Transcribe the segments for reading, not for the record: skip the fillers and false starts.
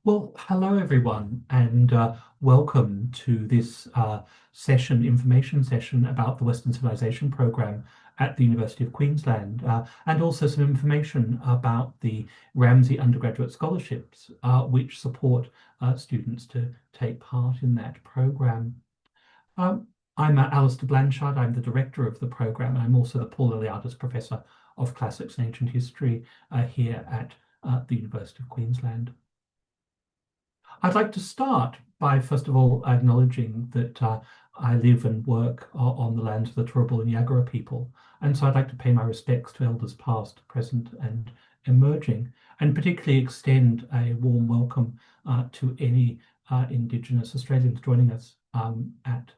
Well, hello everyone, and welcome to this information session about the Western Civilisation program at the University of Queensland, and also some information about the Ramsay Undergraduate Scholarships, which support students to take part in that program. Um, I'm Alastair Blanshard. I'm the director of the program. I'm also the Paul Eliadis Professor of Classics and Ancient History here at the University of Queensland. I'd like to start by, first of all, acknowledging that I live and work on the lands of the Turrbal and Yagara people. And so I'd like to pay my respects to elders past, present, and emerging, and particularly extend a warm welcome to any Indigenous Australians joining us at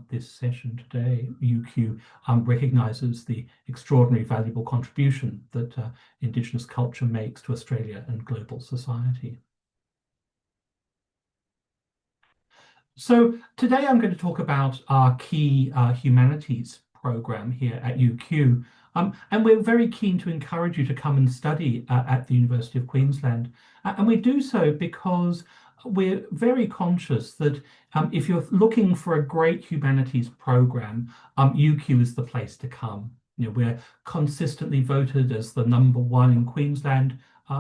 this session today. UQ recognises the extraordinary valuable contribution that Indigenous culture makes to Australia and global society. So today I'm going to talk about our key humanities program here at UQ. And we're very keen to encourage you to come and study at the University of Queensland. And we do so because we're very conscious that if you're looking for a great humanities program, UQ is the place to come. You know, we're consistently voted as the #1 in Queensland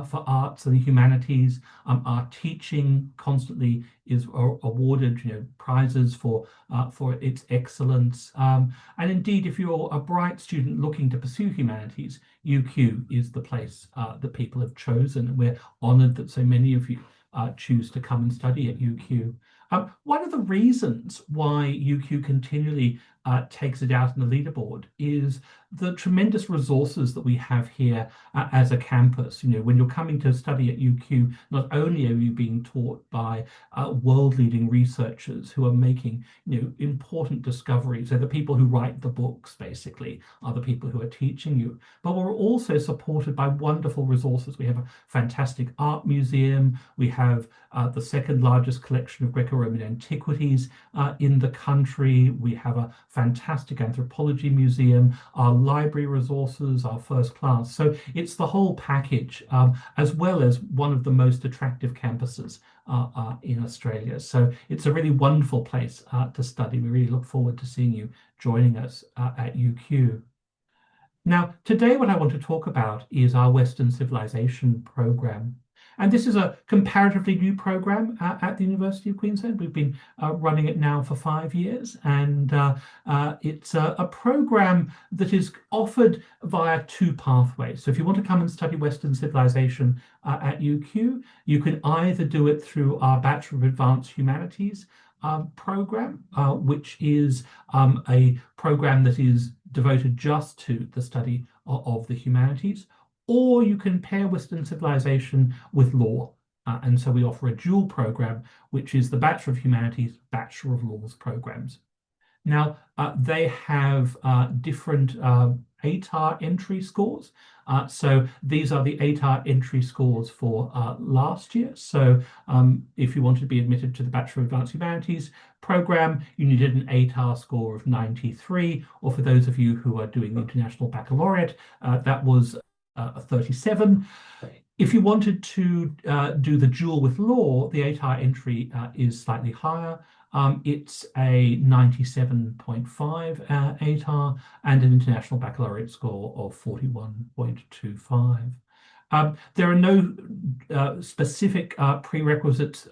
for arts and the humanities. Our teaching constantly is awarded, prizes for its excellence. And indeed, if you're a bright student looking to pursue humanities, UQ is the place that people have chosen. And we're honoured that so many of you choose to come and study at UQ. One of the reasons why UQ continually takes it out in the leaderboard is the tremendous resources that we have here as a campus. When you're coming to study at UQ, not only are you being taught by world-leading researchers who are making important discoveries. They're the people who write the books, basically, are the people who are teaching you. But we're also supported by wonderful resources. We have a fantastic art museum. We have the second largest collection of Greco-Roman antiquities in the country. We have a fantastic anthropology museum. Our library resources are first class. So it's the whole package, as well as one of the most attractive campuses in Australia. So it's a really wonderful place to study. We really look forward to seeing you joining us at UQ. Now, today what I want to talk about is our Western Civilisation program. And this is a comparatively new program at the University of Queensland. We've been running it now for 5 years, and it's a program that is offered via 2 pathways. So if you want to come and study Western Civilization at UQ, you can either do it through our Bachelor of Advanced Humanities program, which is a program that is devoted just to the study of the humanities, or you can pair Western Civilization with law. And so we offer a dual program, which is the Bachelor of Humanities, Bachelor of Laws programs. Now, they have different ATAR entry scores. So these are the ATAR entry scores for last year. So if you wanted to be admitted to the Bachelor of Advanced Humanities program, you needed an ATAR score of 93, or for those of you who are doing the International Baccalaureate, that was 37. If you wanted to do the dual with law, the ATAR entry is slightly higher. It's a 97.5 ATAR and an International Baccalaureate score of 41.25. There are no specific prerequisites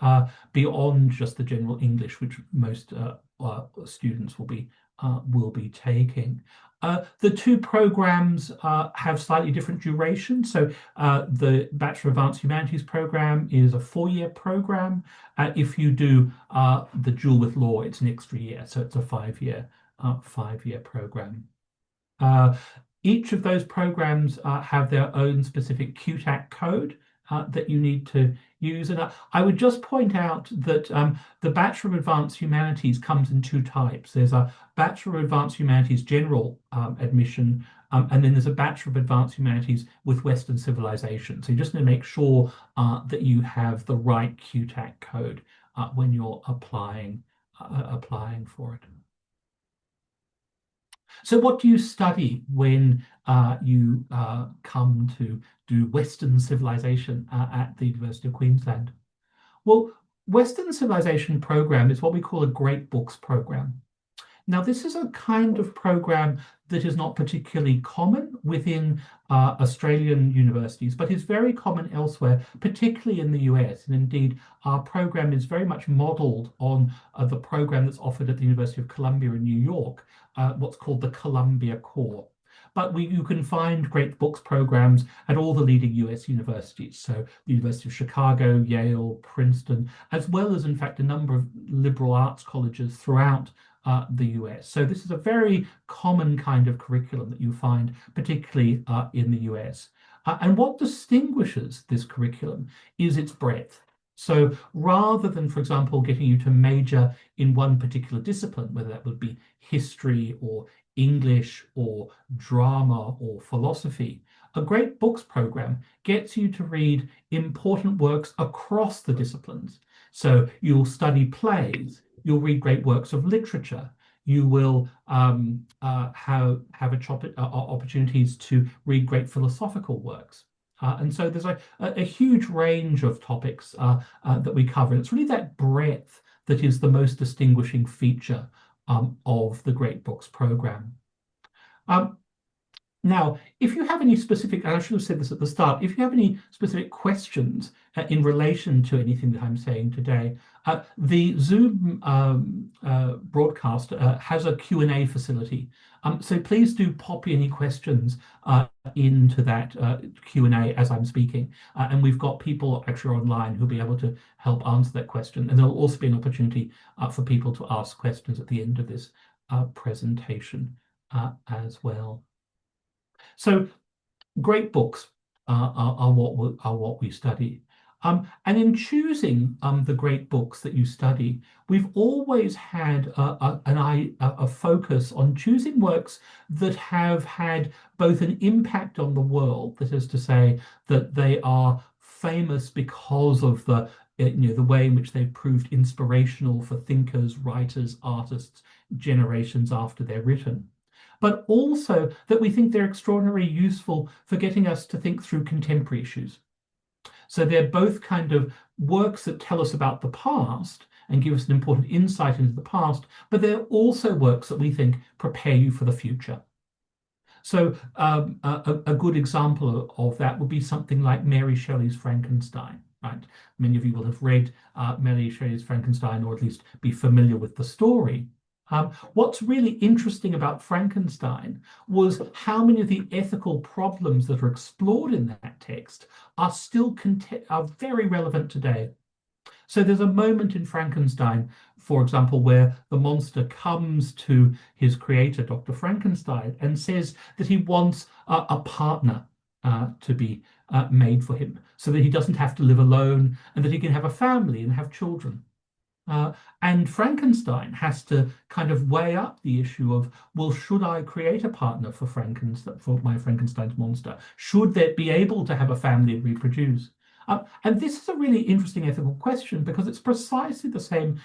beyond just the general English, which most students will be taking. The 2 programs have slightly different durations. So the Bachelor of Advanced Humanities program is a 4-year program. If you do the dual with law, it's an extra year. So it's a 5-year program. Each of those programs have their own specific QTAC code that you need to use. And I would just point out that the Bachelor of Advanced Humanities comes in 2 types. There's a Bachelor of Advanced Humanities general admission, and then there's a Bachelor of Advanced Humanities with Western Civilization. So you just need to make sure that you have the right QTAC code when you're applying for it. So what do you study when you come to do Western Civilization at the University of Queensland? Well, Western Civilization program is what we call a Great Books program. Now, this is a kind of program that is not particularly common within Australian universities, but is very common elsewhere, particularly in the US. And indeed, our program is very much modeled on the program that's offered at the University of Columbia in New York, what's called the Columbia Core. But you can find Great Books programs at all the leading US universities. So the University of Chicago, Yale, Princeton, as well as, in fact, a number of liberal arts colleges throughout the US. So this is a very common kind of curriculum that you find, particularly in the US. And what distinguishes this curriculum is its breadth. So rather than, for example, getting you to major in one particular discipline, whether that would be history or English or drama or philosophy, a Great Books program gets you to read important works across the disciplines. So you'll study plays, you'll read great works of literature. You will have opportunities to read great philosophical works. And so there's a huge range of topics that we cover. And it's really that breadth that is the most distinguishing feature of the Great Books program. Um, Now, if you have any specific, and I should have said this at the start, if you have any specific questions in relation to anything that I'm saying today, the Zoom broadcast has a Q&A facility. So please do pop any questions into that Q&A as I'm speaking. And we've got people actually online who'll be able to help answer that question. And there'll also be an opportunity for people to ask questions at the end of this presentation as well. So great books are what we study. And in choosing the great books that you study, we've always had a focus on choosing works that have had both an impact on the world, that is to say, that they are famous because of the way in which they've proved inspirational for thinkers, writers, artists, generations after they're written, but also that we think they're extraordinarily useful for getting us to think through contemporary issues. So they're both kind of works that tell us about the past and give us an important insight into the past, but they're also works that we think prepare you for the future. So a good example of that would be something like Mary Shelley's Frankenstein. Right? Many of you will have read Mary Shelley's Frankenstein, or at least be familiar with the story. What's really interesting about Frankenstein was how many of the ethical problems that are explored in that text are still are very relevant today. So there's a moment in Frankenstein, for example, where the monster comes to his creator, Dr. Frankenstein, and says that he wants a partner to be made for him so that he doesn't have to live alone and that he can have a family and have children. And Frankenstein has to kind of weigh up the issue of, well, should I create a partner for my Frankenstein's monster? Should they be able to have a family and reproduce? And this is a really interesting ethical question because it's precisely the same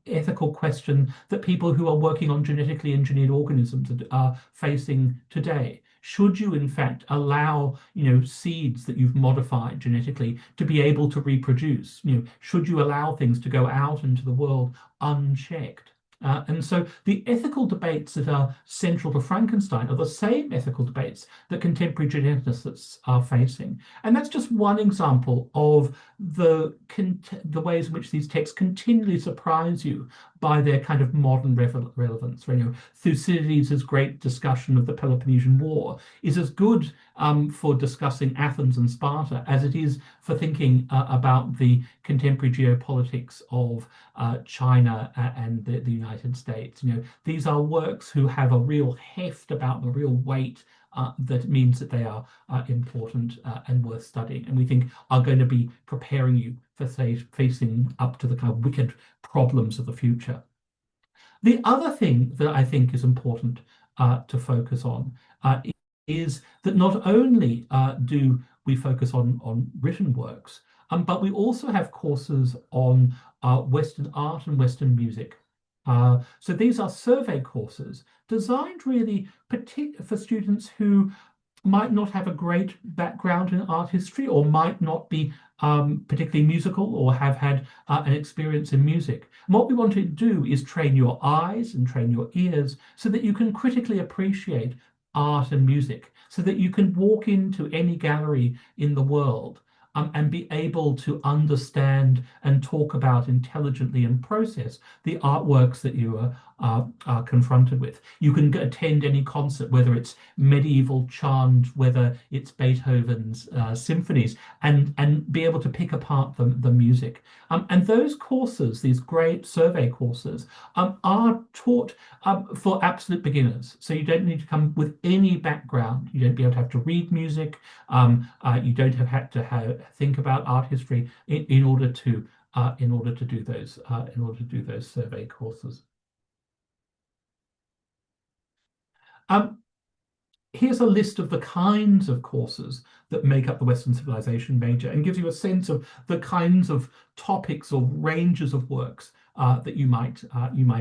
ethical question that people who are working on genetically engineered organisms are facing today. Should you, in fact, allow, seeds that you've modified genetically to be able to reproduce? Should you allow things to go out into the world unchecked? And so the ethical debates that are central to Frankenstein are the same ethical debates that contemporary geneticists are facing. And that's just one example of the ways in which these texts continually surprise you by their kind of modern relevance. Thucydides' great discussion of the Peloponnesian War is as good for discussing Athens and Sparta as it is for thinking about the contemporary geopolitics of China and the United States. These are works who have a real heft about the real weight that means that they are important and worth studying, and we think are going to be preparing you for, say, facing up to the kind of wicked problems of the future. The other thing that I think is important to focus on is that not only do we focus on written works, but we also have courses on Western art and Western music. So these are survey courses designed really for students who might not have a great background in art history or might not be particularly musical or have had an experience in music. And what we want to do is train your eyes and train your ears so that you can critically appreciate art and music, so that you can walk into any gallery in the world and be able to understand and talk about intelligently and process the artworks that you are confronted with. You can attend any concert, whether it's medieval chant, whether it's Beethoven's symphonies, and be able to pick apart the music. And those courses, these great survey courses, are taught for absolute beginners. So you don't need to come with any background. You don't be able to have to read music. You don't think about art history in order to do those survey courses. Um, Here's a list of the kinds of courses that make up the Western Civilization major and gives you a sense of the kinds of topics or ranges of works that you might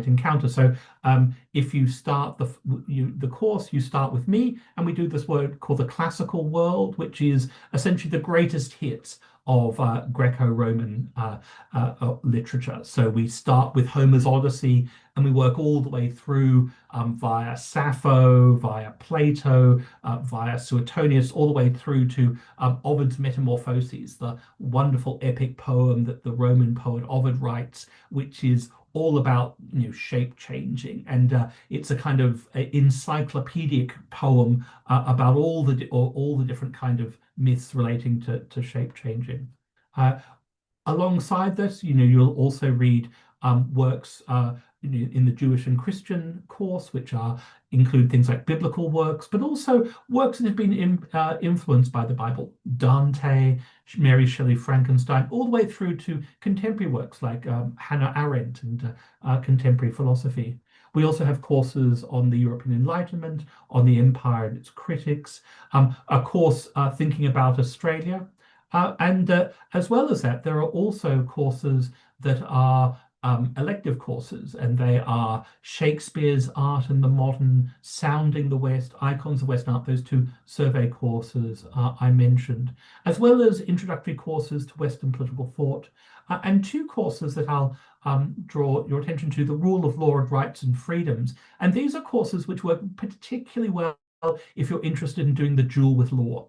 encounter. So if you start the course, you start with me, and we do this word called the classical world, which is essentially the greatest hits of Greco-Roman literature. So we start with Homer's Odyssey, and we work all the way through via Sappho, via Plato, via Suetonius, all the way through to Ovid's Metamorphoses, the wonderful epic poem that the Roman poet Ovid writes, which is all about shape changing, and it's a kind of encyclopedic poem about all the different kind of myths relating to shape changing. Uh, Alongside this, you'll also read works in the Jewish and Christian course, which include things like biblical works, but also works that have been influenced by the Bible. Dante, Mary Shelley, Frankenstein, all the way through to contemporary works like Hannah Arendt and contemporary philosophy. We also have courses on the European Enlightenment, on the empire and its critics, a course thinking about Australia. And as well as that, there are also courses that are elective courses, and they are Shakespeare's Art and the Modern, Sounding the West, Icons of Western Art, those two survey courses I mentioned, as well as introductory courses to Western political thought, and two courses that I'll draw your attention to, the Rule of Law and Rights and Freedoms. And these are courses which work particularly well if you're interested in doing the dual with law.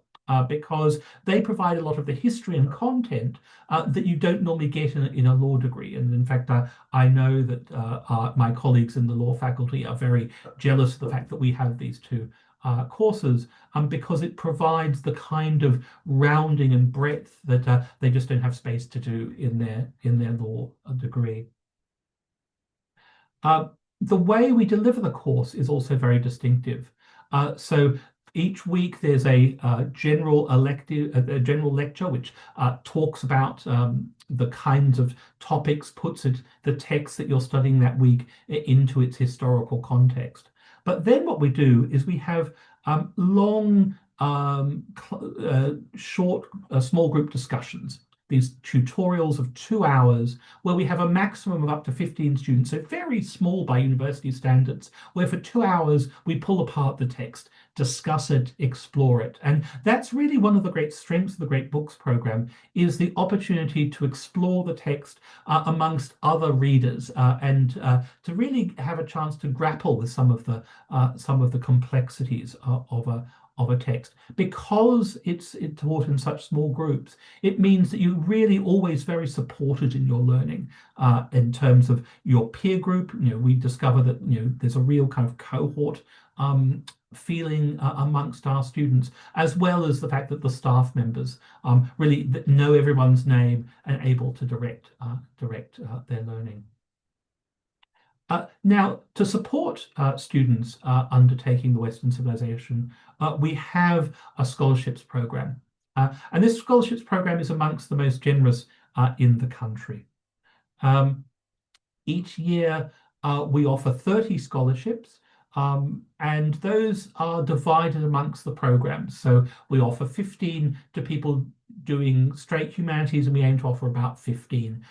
Because they provide a lot of the history and content that you don't normally get in a law degree. And in fact, I know that my colleagues in the law faculty are very jealous of the fact that we have these two courses because it provides the kind of rounding and breadth that they just don't have space to do in their law degree. The way we deliver the course is also very distinctive. So each week there's a general lecture which talks about the kinds of topics, puts the text that you're studying that week into its historical context. But then what we do is we have long, short, small group discussions, these tutorials of 2 hours where we have a maximum of up to 15 students, so very small by university standards, where for 2 hours we pull apart the text, discuss it, explore it. And that's really one of the great strengths of the Great Books program, is the opportunity to explore the text amongst other readers and to really have a chance to grapple with some of the complexities of a text. Because it's taught in such small groups, it means that you're really always very supported in your learning in terms of your peer group. We discover that there's a real kind of cohort feeling amongst our students, as well as the fact that the staff members really know everyone's name and able to direct their learning. Now, to support students undertaking the Western Civilization, we have a scholarships program. And this scholarships program is amongst the most generous in the country. Each year, we offer 30 scholarships, and those are divided amongst the programs. So we offer 15 to people doing straight humanities, and we aim to offer about 15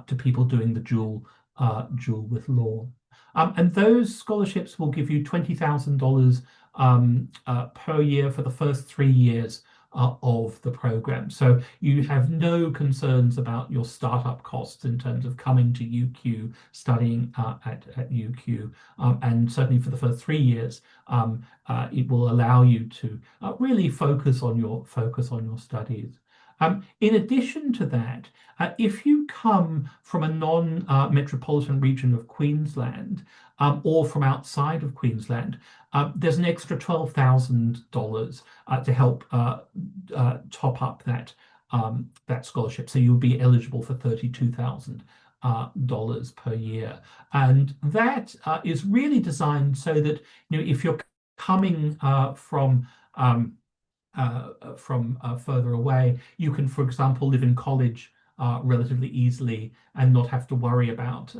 to people doing the dual with law. And those scholarships will give you $20,000 per year for the first 3 years of the program. So you have no concerns about your startup costs in terms of coming to UQ, studying at UQ. And certainly for the first 3 years, it will allow you to really focus on your studies. In addition to that, if you come from a non-metropolitan region of Queensland or from outside of Queensland, there's an extra $12,000 to help top up that scholarship. So you'll be eligible for $32,000 per year, and that is really designed so that if you're coming from further away, you can, for example, live in college relatively easily and not have to worry about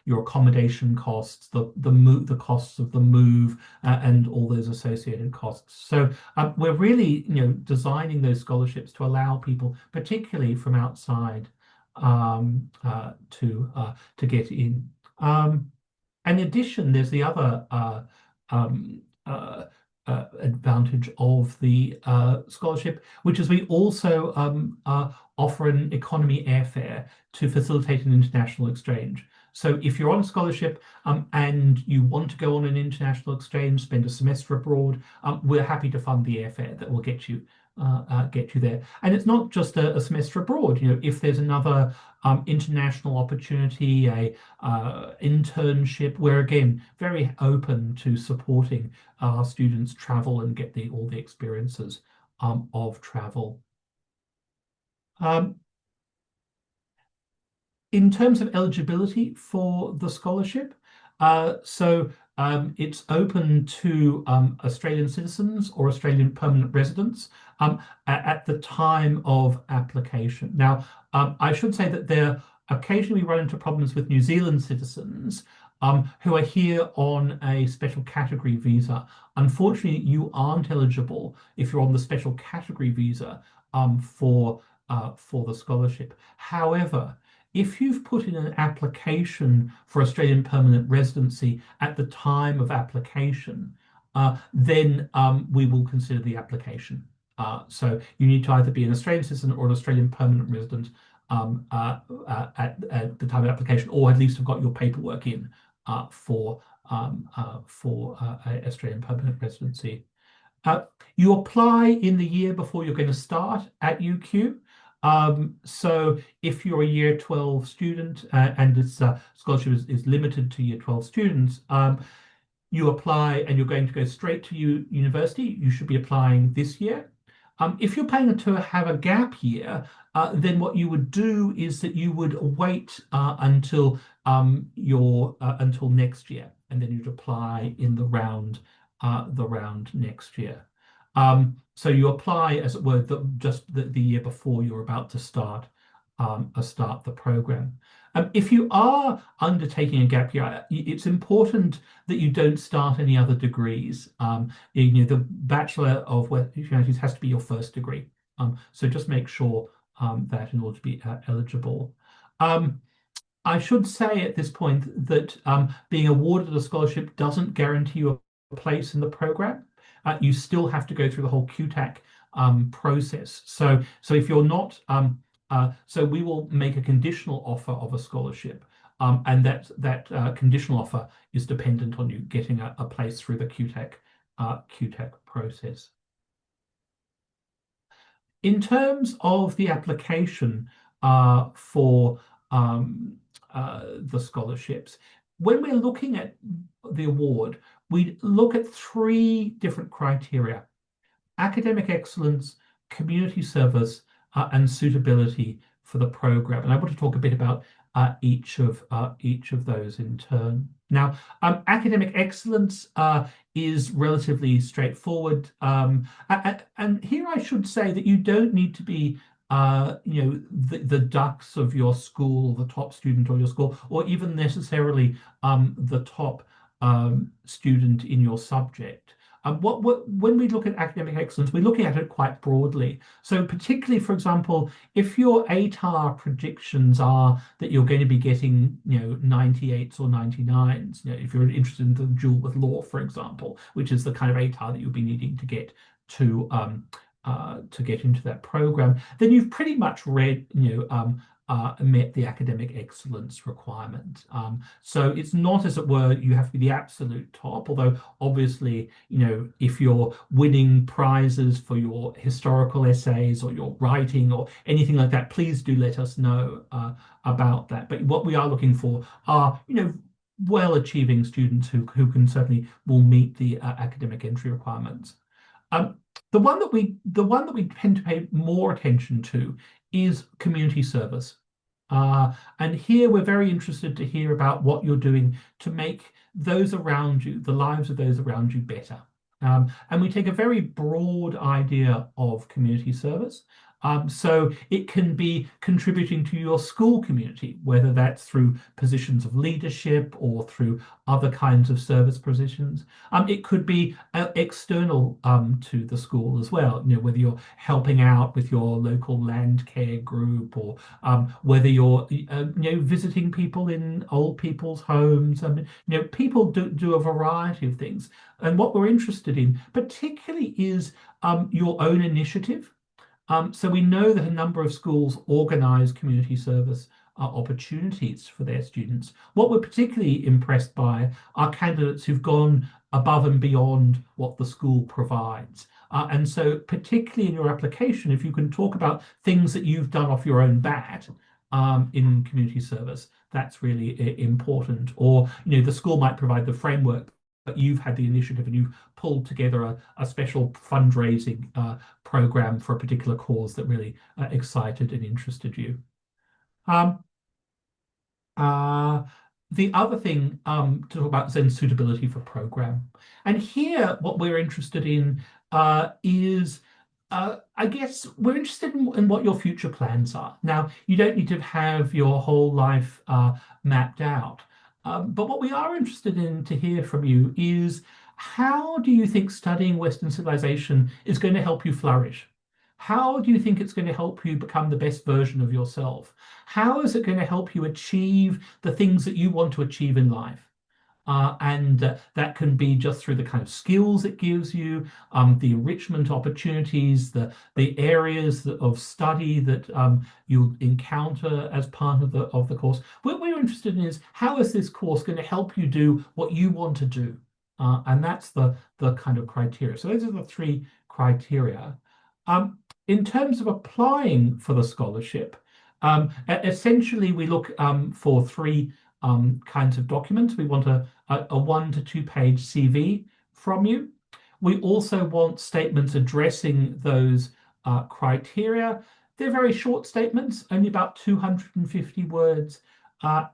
your accommodation costs, the costs of the move, and all those associated costs. So we're really, designing those scholarships to allow people, particularly from outside, to get in. In addition, there's the other advantage of the scholarship, which is we also offer an economy airfare to facilitate an international exchange. So if you're on a scholarship and you want to go on an international exchange, spend a semester abroad, we're happy to fund the airfare that will get you there. And it's not just a semester abroad. If there's another international opportunity, a internship, we're again very open to supporting our students travel and get all the experiences of travel. In terms of eligibility for the scholarship, it's open to Australian citizens or Australian permanent residents at the time of application. Now, I should say that there occasionally run into problems with New Zealand citizens who are here on a special category visa. Unfortunately, you aren't eligible if you're on the special category visa for the scholarship. However, if you've put in an application for Australian permanent residency at the time of application, then we will consider the application. So you need to either be an Australian citizen or an Australian permanent resident at the time of application, or at least have got your paperwork in for Australian permanent residency. You apply in the year before you're going to start at UQ. So if you're a year 12 student and this scholarship is limited to year 12 students, you apply and you're going to go straight to university. You should be applying this year. If you're planning to have a gap year, then what you would do is that you would wait until until next year, and then you'd apply in the round next year. So you apply, as it were, just the year before you're about to start the program. If you are undertaking a gap year, it's important that you don't start any other degrees. The Bachelor of Humanities has to be your first degree. So just make sure that in order to be eligible. I should say at this point that being awarded a scholarship doesn't guarantee you a place in the program. You still have to go through the whole QTAC process. So if you're not, so we will make a conditional offer of a scholarship, and that conditional offer is dependent on you getting a place through the QTAC process. In terms of the application for the scholarships, when we're looking at the award, we look at 3 different criteria: academic excellence, community service, and suitability for the program. And I want to talk a bit about each of those in turn. Now, academic excellence is relatively straightforward, and here I should say that you don't need to be the dux of your school, the top student of your school, or even necessarily the top student in your subject. When we look at academic excellence, we're looking at it quite broadly. So particularly, for example, if your ATAR predictions are that you're going to be getting, 98s or 99s, if you're interested in the dual with law, for example, which is the kind of ATAR that you'll be needing to get to get into that program, then you've pretty much met the academic excellence requirement. So it's not, as it were, you have to be the absolute top, although obviously, if you're winning prizes for your historical essays or your writing or anything like that, please do let us know about that. But what we are looking for are, well-achieving students who can certainly will meet the academic entry requirements. Um, the one that we tend to pay more attention to is community service. And here we're very interested to hear about what you're doing to make those around you, the lives of those around you, better. And we take a very broad idea of community service. So it can be contributing to your school community, whether that's through positions of leadership or through other kinds of service positions. It could be external to the school as well, whether you're helping out with your local land care group or whether you're visiting people in old people's homes. I mean, people do a variety of things. And what we're interested in particularly is your own initiative. So we know that a number of schools organize community service opportunities for their students. What we're particularly impressed by are candidates who've gone above and beyond what the school provides. And so particularly in your application, if you can talk about things that you've done off your own bat in community service, that's really important. Or, the school might provide the framework, but you've had the initiative and you've pulled together a special fundraising program for a particular cause that really excited and interested you. Um, uh, the other thing to talk about is then suitability for program. And here, what we're interested in is, I guess, we're interested in what your future plans are. Now, you don't need to have your whole life mapped out. But what we are interested in to hear from you is, how do you think studying Western civilization is going to help you flourish? How do you think it's going to help you become the best version of yourself? How is it going to help you achieve the things that you want to achieve in life? And that can be just through the kind of skills it gives you, the enrichment opportunities, the areas of study that you'll encounter as part of the course. What we're interested in is, how is this course going to help you do what you want to do? And that's the kind of criteria. So those are the three criteria. In terms of applying for the scholarship, essentially we look for three kinds of documents. We want a 1 to 2 page CV from you. We also want statements addressing those criteria. They're very short statements, only about 250 words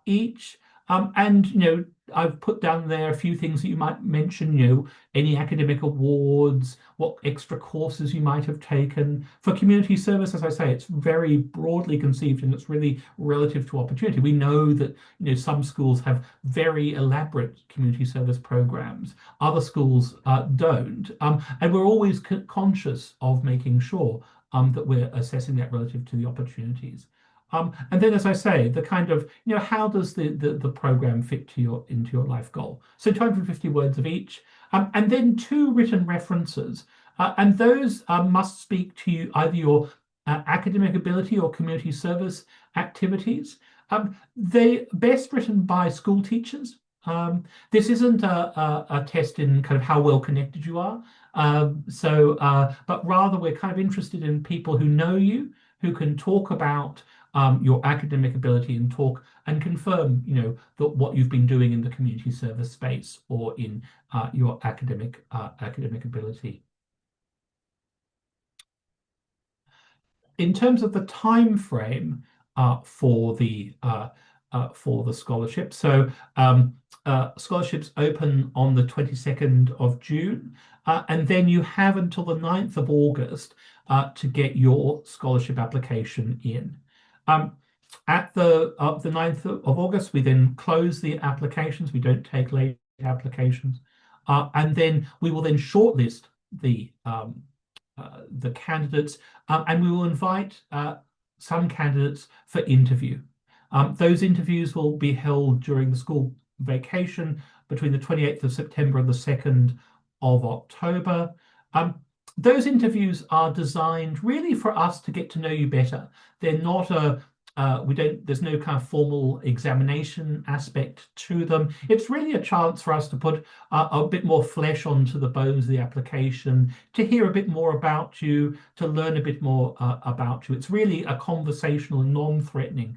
each. And I've put down there a few things that you might mention, any academic awards, what extra courses you might have taken. For community service, as I say, it's very broadly conceived and it's really relative to opportunity. We know that some schools have very elaborate community service programs. Other schools don't. And we're always conscious of making sure that we're assessing that relative to the opportunities. And then, as I say, the kind of, how does the program fit into your life goal? So 250 words of each, and then 2 written references. And those must speak to you, either your academic ability or community service activities. They best written by school teachers. This isn't a test in kind of how well connected you are. But rather we're kind of interested in people who know you, who can talk about your academic ability and talk and confirm, that what you've been doing in the community service space or in your academic ability. In terms of the time frame for the scholarship, so scholarships open on the 22nd of June, and then you have until the 9th of August to get your scholarship application in. At the 9th of August, we then close the applications. We don't take late applications. and then we will then shortlist the candidates, and we will invite some candidates for interview. Those interviews will be held during the school vacation between the 28th of September and the 2nd of October. Um, those interviews are designed really for us to get to know you better. They're not a we don't, there's no kind of formal examination aspect to them. It's really a chance for us to put a bit more flesh onto the bones of the application, to hear a bit more about you, to learn a bit more about you. It's really a conversational, non-threatening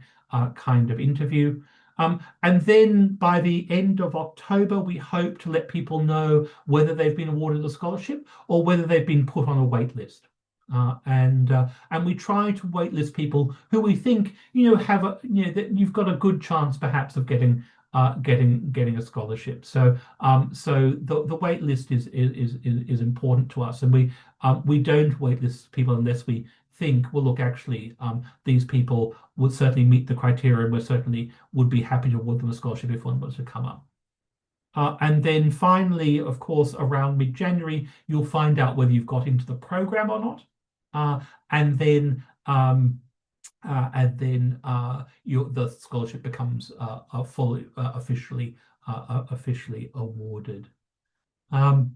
kind of interview. And then by the end of October, we hope to let people know whether they've been awarded a scholarship or whether they've been put on a wait list. And we try to waitlist people who we think have that you've got a good chance perhaps of getting a scholarship. So the wait list is important to us, and we don't waitlist people unless we think, well, look, actually, these people would certainly meet the criteria, and we certainly would be happy to award them a scholarship if one was to come up. And then finally, of course, around mid-January, you'll find out whether you've got into the program or not. Uh, and then the scholarship becomes fully officially awarded. Um,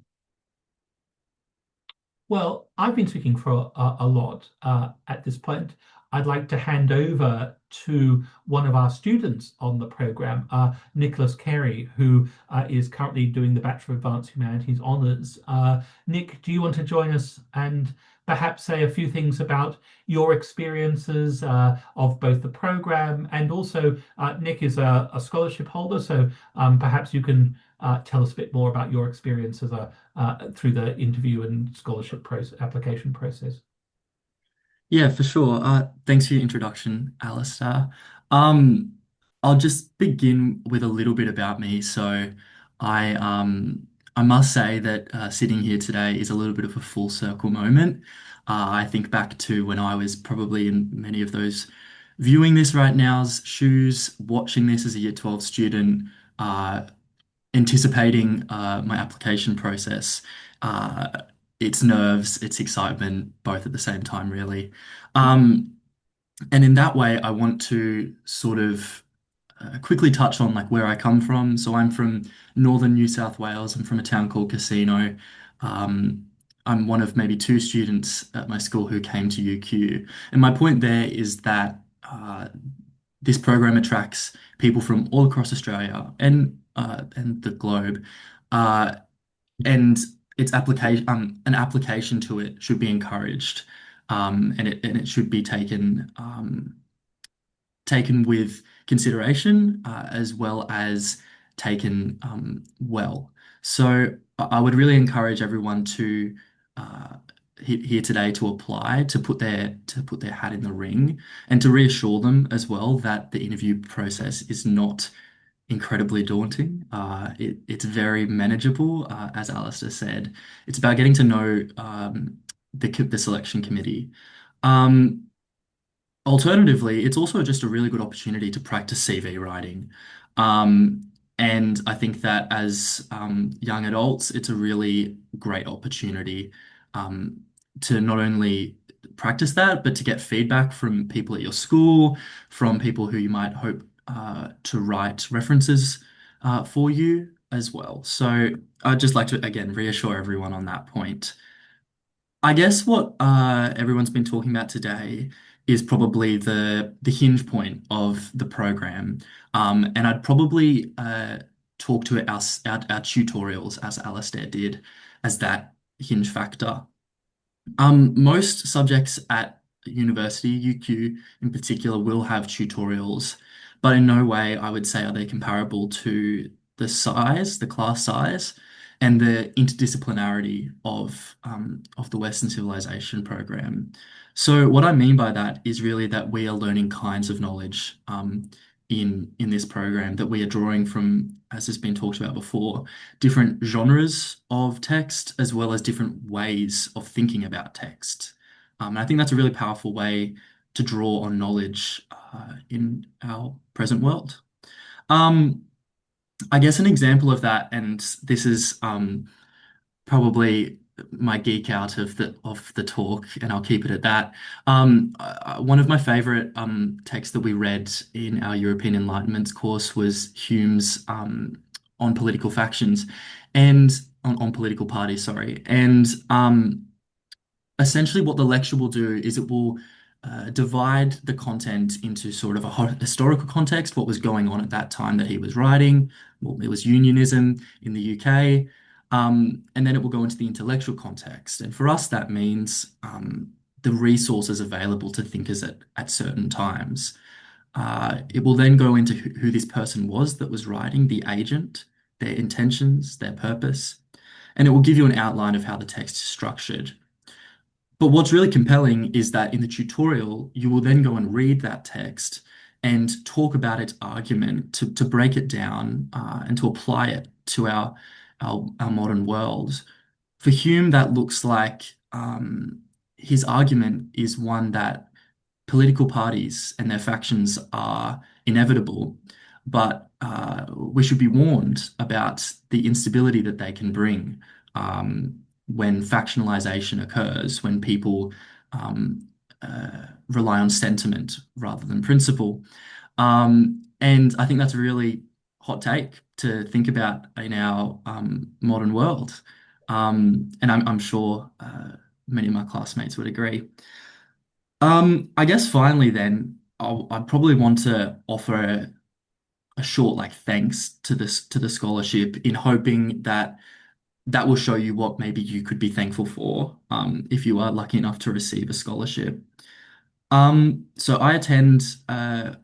well, I've been speaking for a lot at this point. I'd like to hand over to one of our students on the program, Nicholas Carey, who is currently doing the Bachelor of Advanced Humanities Honours. Nick, do you want to join us and perhaps say a few things about your experiences of both the program, and also Nick is a scholarship holder, so perhaps you can tell us a bit more about your experience as through the interview and scholarship process, application process. Yeah, for sure. Thanks for your introduction, Alistair. Um, I'll just begin with a little bit about me. So, I must say that sitting here today is a little bit of a full circle moment. I think back to when I was probably in many of those viewing this right now's shoes, watching this as a Year 12 student, uh, anticipating my application process. Uh, it's nerves, it's excitement, both at the same time, really. Um, and in that way, I want to sort of quickly touch on like where I come from. So I'm from northern New South Wales. I'm from a town called Casino. Um, I'm one of maybe two students at my school who came to UQ. And my point there is that this program attracts people from all across Australia and the globe. Uh, and its application an application to it should be encouraged, and it should be taken with consideration, as well as taken well. So I would really encourage everyone to uh, here today to apply, to put their hat in the ring, and to reassure them as well that the interview process is not incredibly daunting. It's very manageable, as Alistair said. It's about getting to know the selection committee. Um, Alternatively, it's also just a really good opportunity to practice CV writing. And I think that as young adults, it's a really great opportunity um, to not only practice that, but to get feedback from people at your school, from people who you might hope to write references for you as well. So I'd just like to, again, reassure everyone on that point. I guess what everyone's been talking about today is probably the hinge point of the program, and I'd probably talk to our tutorials as Alastair did as that hinge factor. Most subjects at university, UQ in particular, will have tutorials, but in no way I would say are they comparable to the class size, and the interdisciplinarity of the Western Civilization program. So what I mean by that is really that we are learning kinds of knowledge in this program that we are drawing from, as has been talked about before, different genres of text as well as different ways of thinking about text. And I think that's a really powerful way to draw on knowledge in our present world. Um, I guess an example of that, and this is probably my geek out of the talk, and I'll keep it at that. One of my favorite texts that we read in our European Enlightenment course was Hume's on political factions and on political parties, sorry. And essentially what the lecture will do is it will divide the content into sort of a historical context, what was going on at that time that he was writing. Well, it was unionism in the UK. And then it will go into the intellectual context. And for us, that means the resources available to thinkers at certain times. It will then go into who this person was that was writing, the agent, their intentions, their purpose, and it will give you an outline of how the text is structured. But what's really compelling is that in the tutorial, you will then go and read that text and talk about its argument to break it down and to apply it to our modern world. For Hume, that looks like his argument is one that political parties and their factions are inevitable, but we should be warned about the instability that they can bring when factionalization occurs, when people rely on sentiment rather than principle. And I think that's a really hot take to think about in our modern world. And I'm sure many of my classmates would agree. I guess finally then, I'd probably want to offer a short like thanks to this to the scholarship in hoping that that will show you what maybe you could be thankful for if you are lucky enough to receive a scholarship. So I attend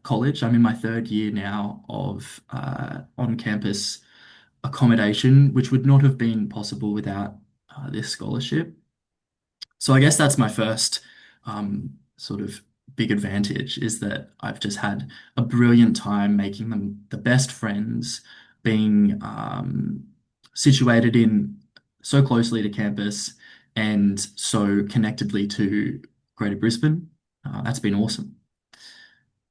college. I'm in my third year now of on-campus accommodation, which would not have been possible without this scholarship. So I guess that's my first sort of big advantage is that I've just had a brilliant time making them the best friends, being situated in so closely to campus and so connectedly to Greater Brisbane. That's been awesome.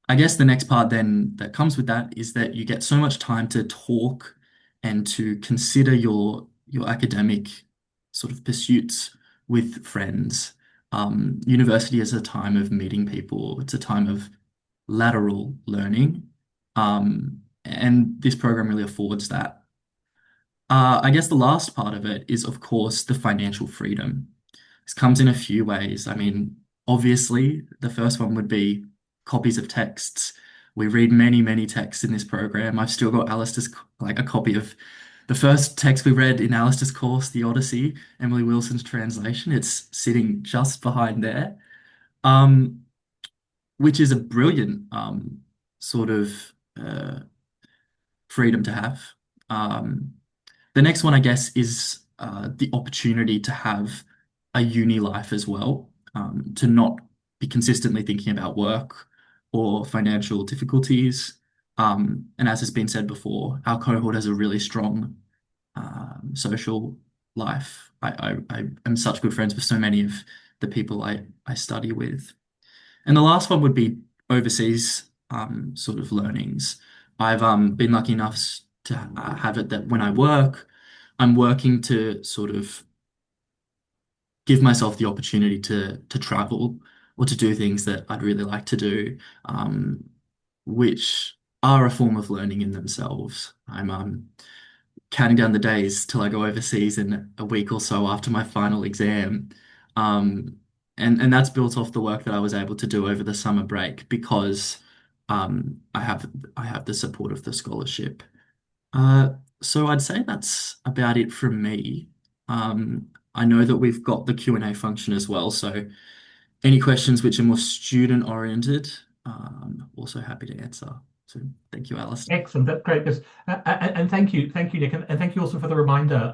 I guess the next part then that comes with that is that you get so much time to talk and to consider your academic sort of pursuits with friends. University is a time of meeting people. It's a time of lateral learning. And this program really affords that. I guess the last part of it is, of course, the financial freedom. This comes in a few ways. I mean, obviously, the first one would be copies of texts. We read many, many texts in this program. I've still got Alistair's, like a copy of the first text we read in Alistair's course, The Odyssey, Emily Wilson's translation. It's sitting just behind there, um, which is a brilliant sort of uh, freedom to have. Um, the next one, I guess, is the opportunity to have a uni life as well, to not be consistently thinking about work or financial difficulties. And as has been said before, our cohort has a really strong social life. I am such good friends with so many of the people I study with. And the last one would be overseas sort of learnings. I've been lucky enough to have it that when I work, I'm working to sort of give myself the opportunity to travel or to do things that I'd really like to do, which are a form of learning in themselves. I'm counting down the days till I go overseas in a week or so after my final exam. Um, and that's built off the work that I was able to do over the summer break because I have the support of the scholarship. Uh, so I'd say that's about it from me. I know that we've got the Q&A function as well, so any questions which are more student oriented, also happy to answer. So thank you, Alistair. Excellent. That's great. And thank you, Nick, and thank you also for the reminder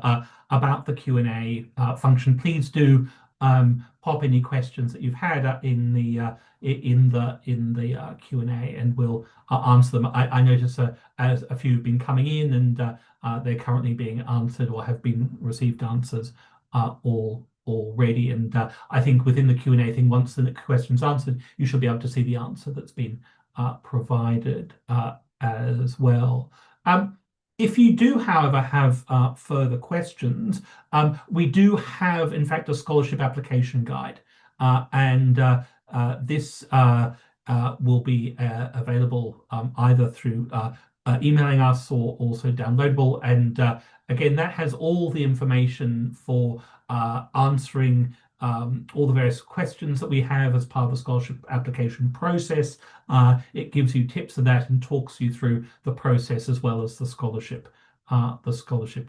about the Q&A function. Please do pop any questions that you've had in the Q&A, and we'll answer them. I notice as a few have been coming in, and they're currently being answered or have been received answers all already. And I think within the Q&A thing, once the question's answered, you should be able to see the answer that's been provided as well. Um, If you do, however, have further questions, we do have, in fact, a scholarship application guide, and this will be available either through emailing us or also downloadable. And again, that has all the information for answering all the various questions that we have as part of the scholarship application process. It gives you tips of that and talks you through the process as well as the scholarship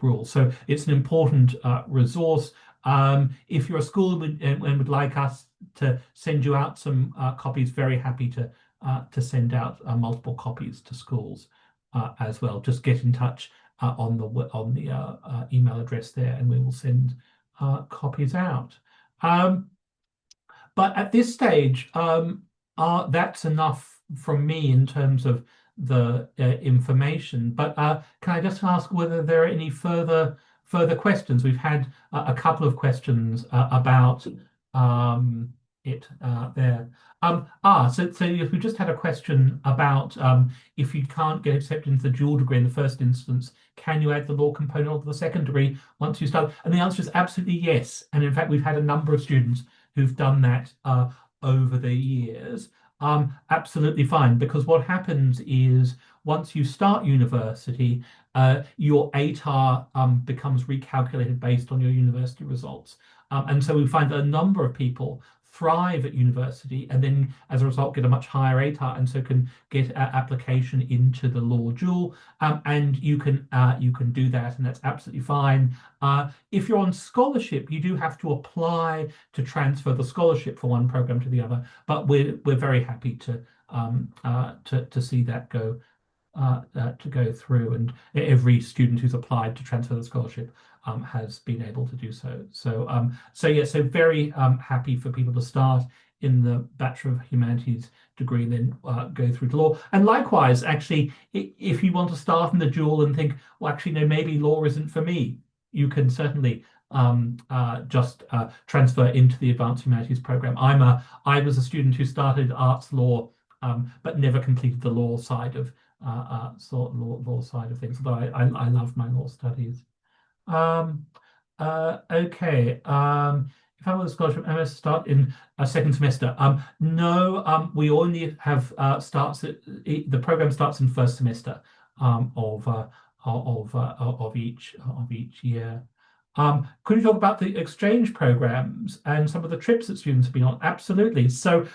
rules. So it's an important resource. If you're a school and would like us to send you out some copies, very happy to send out multiple copies to schools as well. Just get in touch on the email address there, and we will send copies out. Um, but at this stage, that's enough from me in terms of the information. But can I just ask whether there are any further questions? We've had a couple of questions about it there. So yes, we just had a question about if you can't get accepted into the dual degree in the first instance, can you add the law component of the second degree once you start? And the answer is absolutely yes. And in fact, we've had a number of students who've done that over the years. Absolutely fine, because what happens is once you start university, your ATAR becomes recalculated based on your university results. And so we find that a number of people thrive at university and then as a result get a much higher ATAR and so can get an application into the law dual, and you can do that, and that's absolutely fine. If you're on scholarship, you do have to apply to transfer the scholarship from one program to the other, but we're very happy to see that to go through, and every student who's applied to transfer the scholarship has been able to do so. So very happy for people to start in the Bachelor of Humanities degree and then go through to law. And likewise, actually, if you want to start in the dual and think, well, actually, no, maybe law isn't for me, you can certainly just transfer into the Advanced Humanities program. I was a student who started arts law, but never completed the law side of law side of things, although I love my law studies. Um, okay. If I was a scholarship, MS start in a second semester. No, we only have the program starts in first semester of each year. Could you talk about the exchange programs and some of the trips that students have been on? Absolutely. So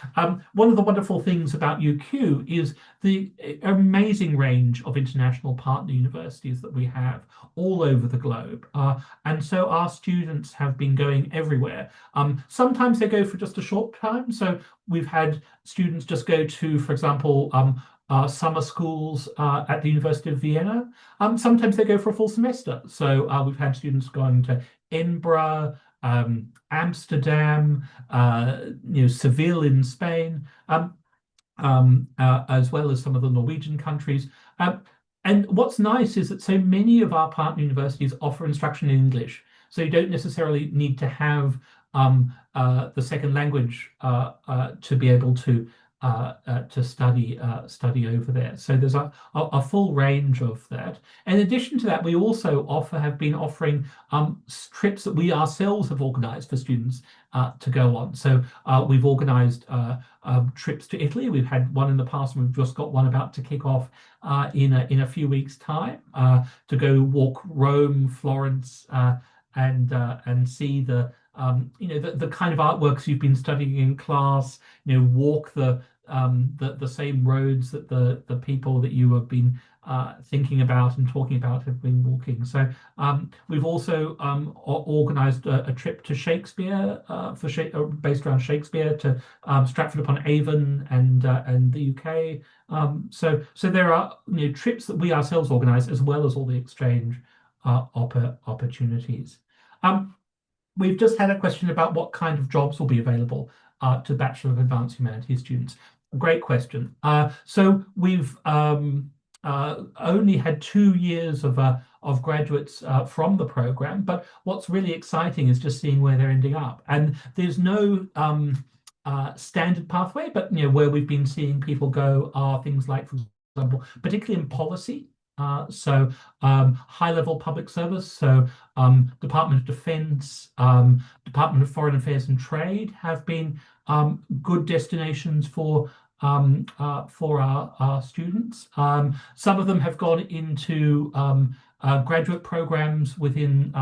one of the wonderful things about UQ is the amazing range of international partner universities that we have all over the globe. And so our students have been going everywhere. Sometimes they go for just a short time. So we've had students just go to, for example, summer schools at the University of Vienna. Sometimes they go for a full semester. So we've had students going to Edinburgh, Amsterdam, Seville in Spain, as well as some of the Norwegian countries. And what's nice is that so many of our partner universities offer instruction in English. So you don't necessarily need to have the second language to be able to study over there. So there's a full range of that. In addition to that, we also have been offering trips that we ourselves have organized for students to go on. So we've organized trips to Italy. We've had one in the past, and we've just got one about to kick off in a few weeks' time to go walk Rome, Florence, and see the kind of artworks you've been studying in class. Walk the same roads that the people that you have been thinking about and talking about have been walking. So we've also organized a trip to Shakespeare based around Shakespeare to Stratford upon Avon and the UK. So there are trips that we ourselves organize as well as all the exchange opportunities. We've just had a question about what kind of jobs will be available to Bachelor of Advanced Humanities students. Great question. So we've only had 2 years of graduates from the program, but what's really exciting is just seeing where they're ending up. And there's no standard pathway, but where we've been seeing people go are things like, for example, particularly in policy. High-level public service, so Department of Defense, Department of Foreign Affairs and Trade have been good destinations for our students. Some of them have gone into graduate programs within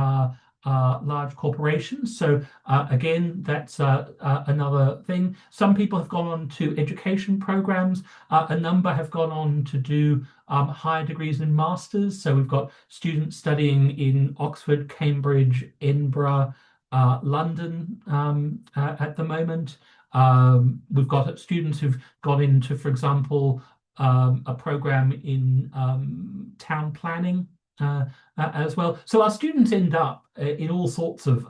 large corporations. So again, that's another thing. Some people have gone on to education programs. A number have gone on to do higher degrees and masters. So we've got students studying in Oxford, Cambridge, Edinburgh, London at the moment. We've got students who've gone into, for example, a program in town planning as well. So our students end up in all sorts of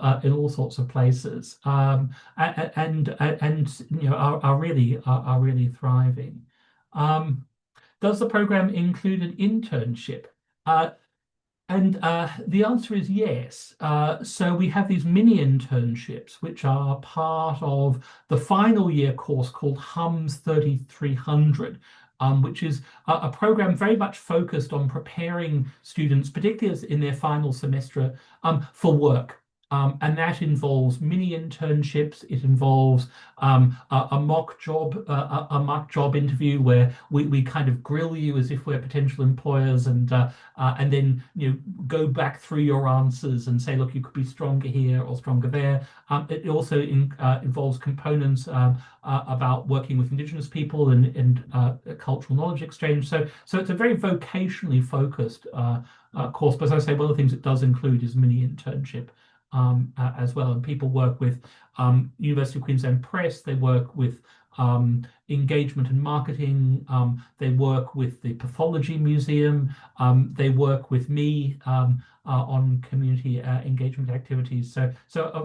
places, and you know are really thriving. Does the program include an internship? Uh, and the answer is yes. So we have these mini internships, which are part of the final year course called HUMS 3300, which is a program very much focused on preparing students, particularly in their final semester, for work. And that involves mini internships. It involves a a mock job interview where we kind of grill you as if we're potential employers, and then go back through your answers and say, look, you could be stronger here or stronger there. It also involves components about working with Indigenous people and cultural knowledge exchange. So it's a very vocationally focused course. But as I say, one of the things it does include is mini internship as well. And people work with University of Queensland Press. They work with engagement and marketing. They work with the Pathology Museum. They work with me on community engagement activities. So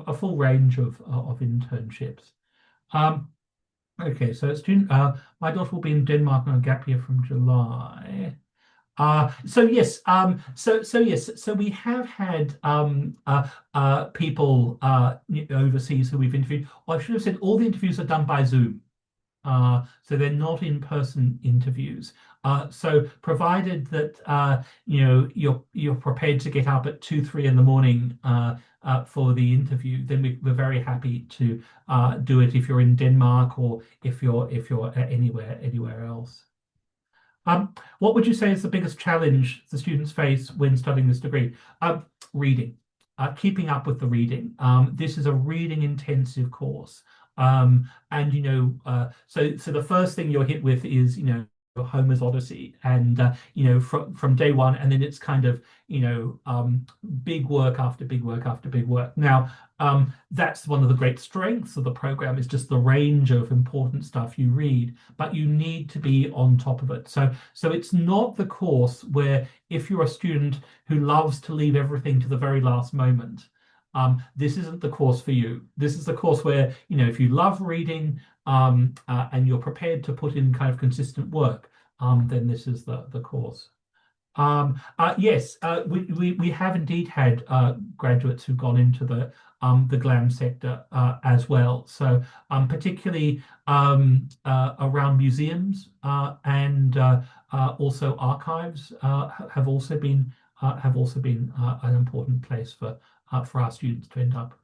a full range of internships. Um, okay, so student, my daughter will be in Denmark on a gap year from July. So yes, so we have had people overseas who we've interviewed. Or I should have said all the interviews are done by Zoom. So they're not in-person interviews. So provided that you're prepared to get up at 2, 3 in the morning for the interview, then we're very happy to do it if you're in Denmark or if you're anywhere else. What would you say is the biggest challenge the students face when studying this degree? Reading, keeping up with the reading. This is a reading intensive course. And so the first thing you're hit with is Homer's Odyssey, and from day one, and then it's kind of big work after big work after big work. Now that's one of the great strengths of the program, is just the range of important stuff you read, but you need to be on top of it. So it's not the course where, if you're a student who loves to leave everything to the very last moment, this isn't the course for you. This is the course where, if you love reading and you're prepared to put in kind of consistent work, then this is the course. Yes, we have indeed had graduates who've gone into the GLAM sector as well. So particularly around museums and also archives have also been an important place for our students to end up.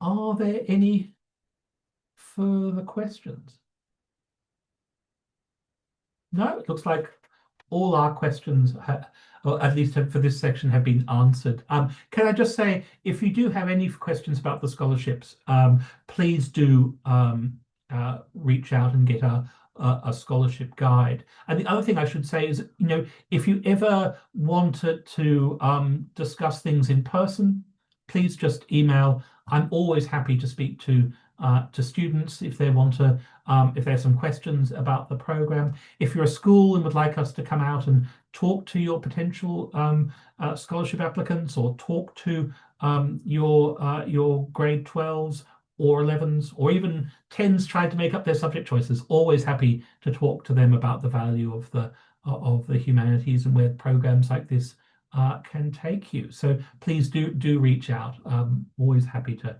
Are there any further questions? No, it looks like all our questions, or at least for this section, have been answered. Can I just say, if you do have any questions about the scholarships, please do reach out and get a scholarship guide. And the other thing I should say is, if you ever wanted to discuss things in person, please just email. I'm always happy to speak to students if they want to, if there's some questions about the program. If you're a school and would like us to come out and talk to your potential scholarship applicants, or talk to your grade 12s or 11s or even 10s trying to make up their subject choices, always happy to talk to them about the value of the humanities and where programs like this can take you. So please do reach out. Always happy to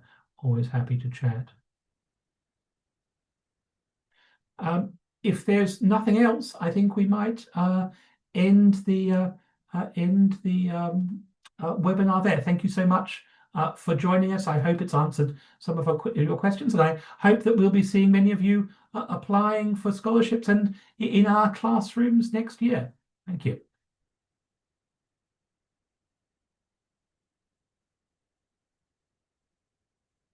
chat. if there's nothing else, I think we might end the webinar there. Thank you so much for joining us. I hope it's answered some of your questions, and I hope that we'll be seeing many of you applying for scholarships and in our classrooms next year. Thank you.